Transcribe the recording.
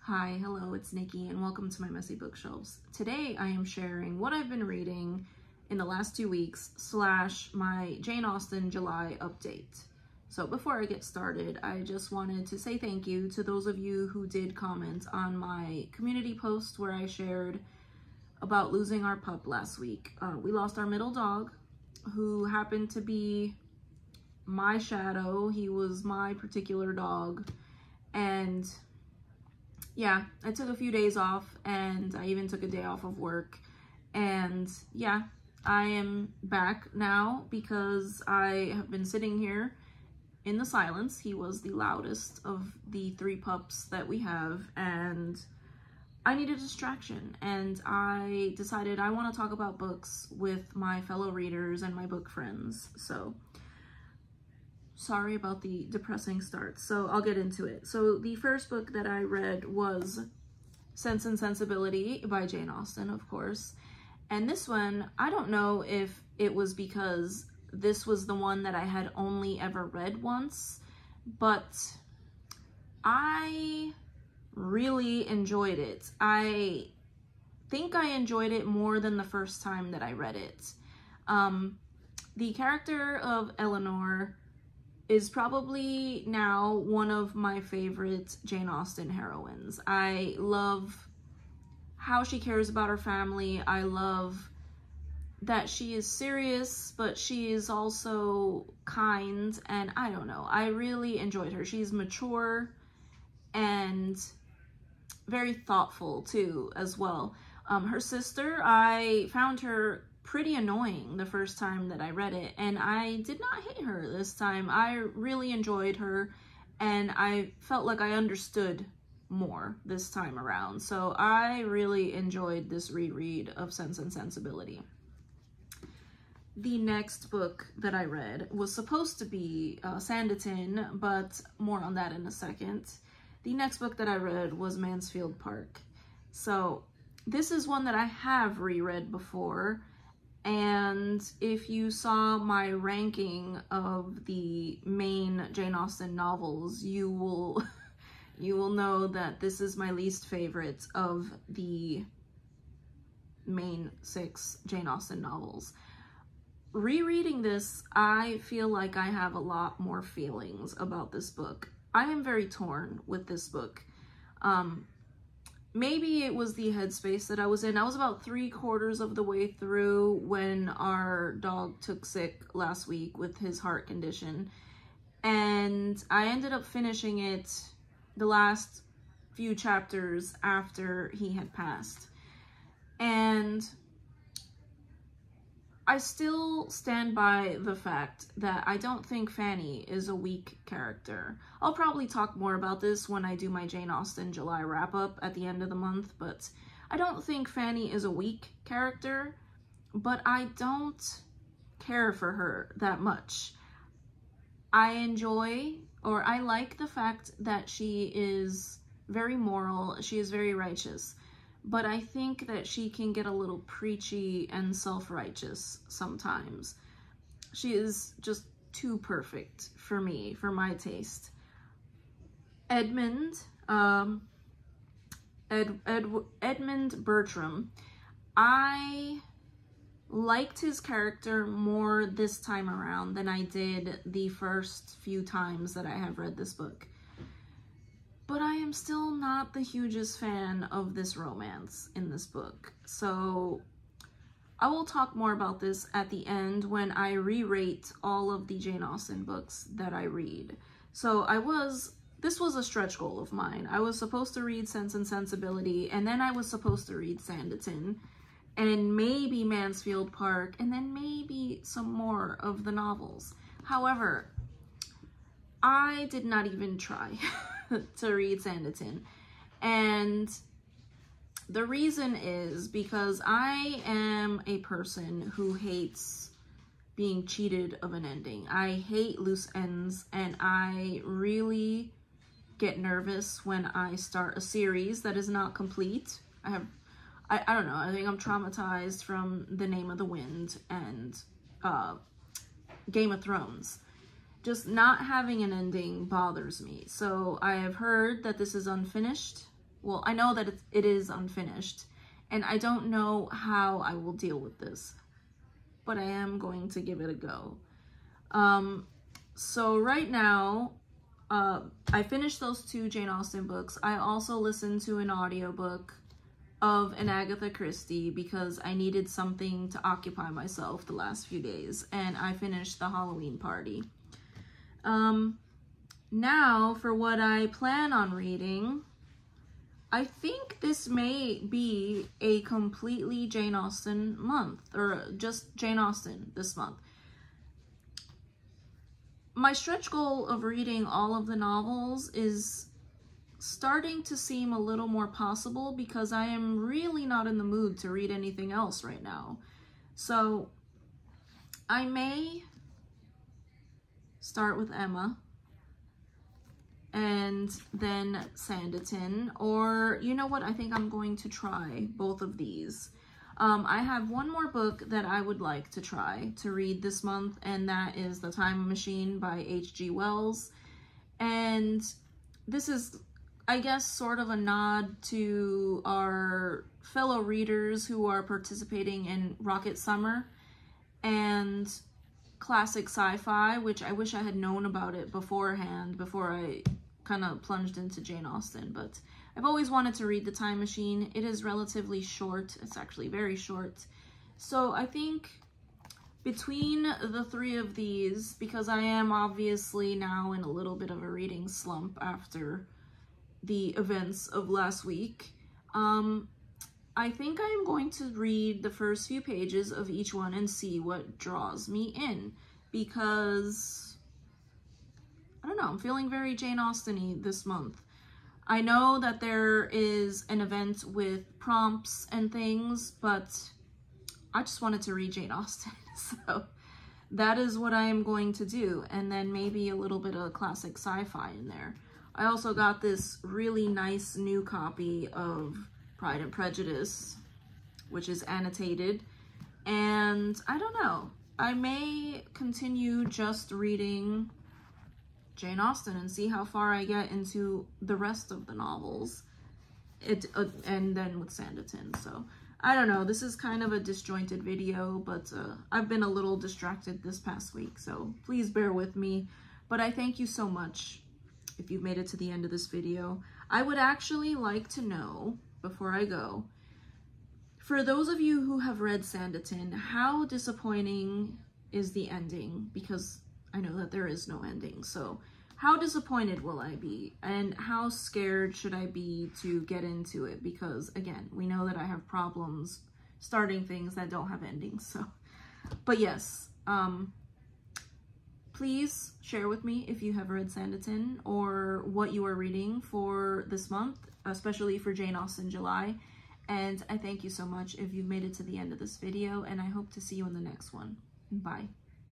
Hi, hello, it's Nikki, and welcome to my messy bookshelves. Today I am sharing what I've been reading in the last 2 weeks / my Jane Austen July update. So before I get started, I just wanted to say thank you to those of you who did comment on my community post where I shared about losing our pup last week. We lost our middle dog, who happened to be my shadow. He was my particular dog, and yeah, I took a few days off, and I even took a day off of work. And yeah, I am back now because I have been sitting here in the silence. He was the loudest of the 3 pups that we have, and I need a distraction. And I decided I want to talk about books with my fellow readers and my book friends. So sorry about the depressing start, so I'll get into it. So the first book that I read was Sense and Sensibility by Jane Austen, of course. And this one, I don't know if it was because this was the one that I had only ever read once, but I really enjoyed it. I think I enjoyed it more than the first time that I read it. The character of Eleanor is probably now one of my favorite Jane Austen heroines. I love how she cares about her family. I love that she is serious, but she is also kind, and I don't know, I really enjoyed her. She's mature and very thoughtful too, as well. Her sister, I found her pretty annoying the first time that I read it, and I did not hate her this time. I really enjoyed her, and I felt like I understood more this time around. So I really enjoyed this reread of Sense and Sensibility. The next book that I read was supposed to be Sanditon, but more on that in a second. The next book that I read was Mansfield Park. So this is one that I have reread before, and if you saw my ranking of the main Jane Austen novels, you will know that this is my least favorite of the main 6 Jane Austen novels. Rereading this, I feel like I have a lot more feelings about this book. I am very torn with this book. Maybe it was the headspace that I was in. I was about 3/4 of the way through when our dog took sick last week with his heart condition, and I ended up finishing it the last few chapters after he had passed. And I still stand by the fact that I don't think Fanny is a weak character. I'll probably talk more about this when I do my Jane Austen July wrap-up at the end of the month, but I don't think Fanny is a weak character, but I don't care for her that much. I like the fact that she is very moral, she is very righteous, but I think that she can get a little preachy and self-righteous sometimes. She is just too perfect for me, for my taste. Edmund Bertram, I liked his character more this time around than I did the first few times that I have read this book. But I am still not the hugest fan of this romance in this book. So I will talk more about this at the end when I re-rate all of the Jane Austen books that I read. So this was a stretch goal of mine. I was supposed to read Sense and Sensibility, and then I was supposed to read Sanditon, and maybe Mansfield Park, and then maybe some more of the novels. However, I did not even try to read Sanditon, and the reason is because I am a person who hates being cheated of an ending. I hate loose ends, and I really get nervous when I start a series that is not complete. I don't know, I think I'm traumatized from The Name of the Wind and Game of Thrones. Just not having an ending bothers me. So I have heard that this is unfinished, well, I know that it is unfinished, and I don't know how I will deal with this, but I am going to give it a go. So right now, I finished those 2 Jane Austen books. I also listened to an audiobook of an Agatha Christie because I needed something to occupy myself the last few days, and I finished The Halloween Party. Now for what I plan on reading, I think this may be a completely Jane Austen month, or just Jane Austen this month. My stretch goal of reading all of the novels is starting to seem a little more possible because I am really not in the mood to read anything else right now. So I may start with Emma and then Sanditon, or you know what, I think I'm going to try both of these. I have one more book that I would like to try to read this month, and that is The Time Machine by H.G. Wells. And this is, I guess, sort of a nod to our fellow readers who are participating in Rocket Summer and classic sci-fi, which I wish I had known about it beforehand, before I kind of plunged into Jane Austen. But I've always wanted to read The Time Machine. It is relatively short. It's actually very short. So I think between the 3 of these, because I am obviously now in a little bit of a reading slump after the events of last week, I think I am going to read the first few pages of each one and see what draws me in, because I don't know, I'm feeling very Jane Austen-y this month. I know that there is an event with prompts and things, but I just wanted to read Jane Austen, so that is what I am going to do, and then maybe a little bit of classic sci-fi in there. I also got this really nice new copy of Pride and Prejudice, which is annotated, and I don't know, I may continue just reading Jane Austen and see how far I get into the rest of the novels, and then with Sanditon. So I don't know, this is kind of a disjointed video, but I've been a little distracted this past week, so please bear with me. But I thank you so much if you've made it to the end of this video. I would actually like to know, before I go, for those of you who have read Sanditon, how disappointing is the ending? Because I know that there is no ending. So how disappointed will I be? And how scared should I be to get into it? Because again, we know that I have problems starting things that don't have endings. So, but yes, please share with me if you have read Sanditon or what you are reading for this month, especially for Jane Austen July. And I thank you so much if you've made it to the end of this video, and I hope to see you in the next one. Bye.